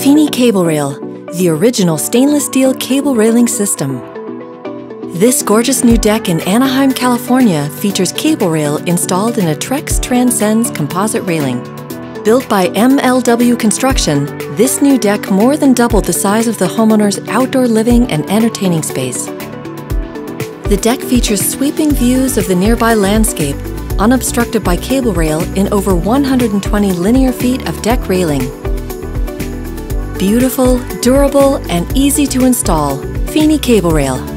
Feeney CableRail, the original stainless steel cable railing system. This gorgeous new deck in Anaheim, California features CableRail installed in a Trex Transcends composite railing. Built by MLW Construction, this new deck more than doubled the size of the homeowner's outdoor living and entertaining space. The deck features sweeping views of the nearby landscape, unobstructed by CableRail in over 120 linear feet of deck railing. Beautiful, durable, and easy to install. Feeney CableRail.